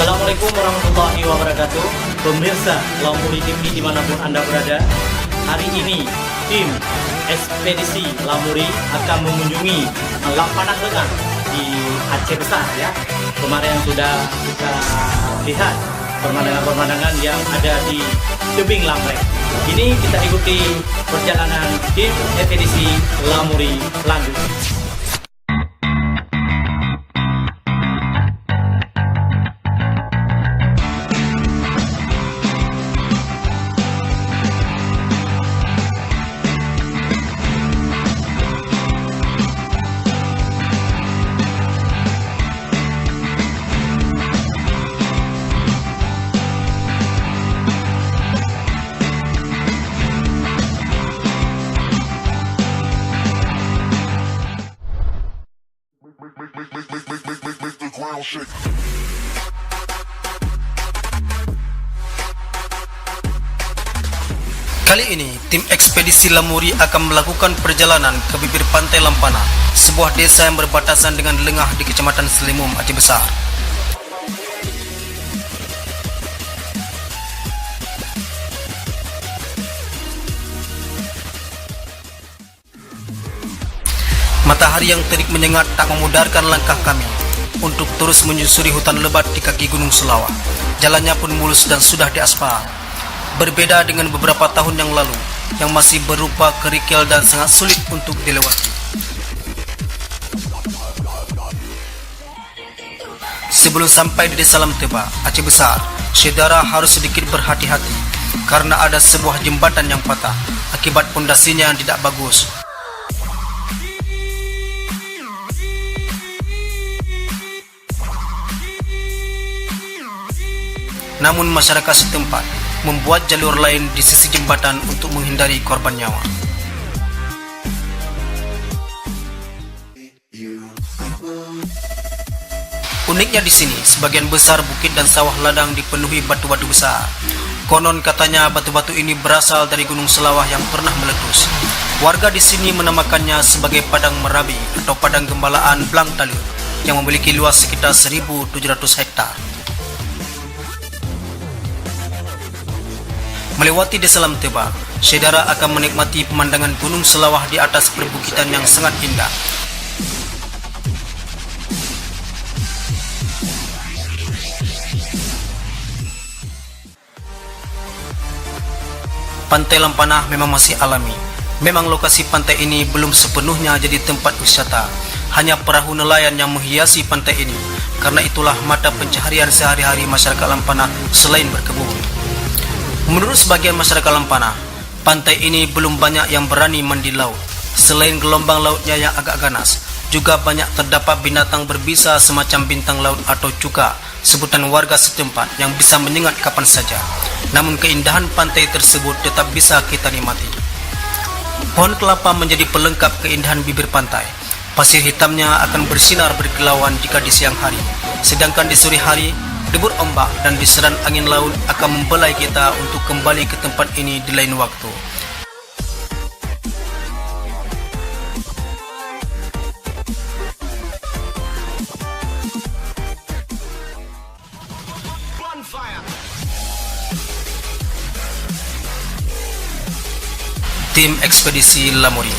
Assalamualaikum warahmatullahi wabarakatuh. Pemirsa Lamuri TV dimanapun Anda berada, hari ini tim ekspedisi Lamuri akan mengunjungi Lampanah Lengan di Aceh Besar ya. Kemarin sudah kita lihat pemandangan-pemandangan yang ada di tebing Lamrek. Ini kita ikuti perjalanan tim ekspedisi Lamuri lanjut. Kali ini, tim ekspedisi Lamuri akan melakukan perjalanan ke bibir pantai Lampanah, sebuah desa yang berbatasan dengan Lengah di Kecamatan Selimum, Aceh Besar. Matahari yang terik menyengat tak memudarkan langkah kami untuk terus menyusuri hutan lebat di kaki Gunung Selawah. Jalannya pun mulus dan sudah diaspal. Berbeda dengan beberapa tahun yang lalu, yang masih berupa kerikil dan sangat sulit untuk dilewati. Sebelum sampai di Desa Lamteba, Aceh Besar, saudara harus sedikit berhati-hati karena ada sebuah jembatan yang patah akibat pondasinya yang tidak bagus. Namun masyarakat setempat membuat jalur lain di sisi jembatan untuk menghindari korban nyawa. Uniknya di sini, sebagian besar bukit dan sawah ladang dipenuhi batu-batu besar. Konon katanya batu-batu ini berasal dari Gunung Selawah yang pernah meletus. Warga di sini menamakannya sebagai Padang Merabi atau Padang Gembalaan Blang Talur yang memiliki luas sekitar 1.700 hektar. Melewati Desa Lamteba, saudara akan menikmati pemandangan Gunung Selawah di atas perbukitan yang sangat indah. Pantai Lampanah memang masih alami. Memang lokasi pantai ini belum sepenuhnya jadi tempat wisata. Hanya perahu nelayan yang menghiasi pantai ini. Karena itulah mata pencaharian sehari-hari masyarakat Lampanah selain berkebun. Menurut sebagian masyarakat Lampanah, pantai ini belum banyak yang berani mandi laut. Selain gelombang lautnya yang agak ganas, juga banyak terdapat binatang berbisa semacam bintang laut atau cuka, sebutan warga setempat yang bisa menyengat kapan saja. Namun keindahan pantai tersebut tetap bisa kita nikmati. Pohon kelapa menjadi pelengkap keindahan bibir pantai. Pasir hitamnya akan bersinar berkilauan jika di siang hari, sedangkan di sore hari, debur ombak dan diseran angin laut akan membelai kita untuk kembali ke tempat ini di lain waktu. Tim ekspedisi Lamuri.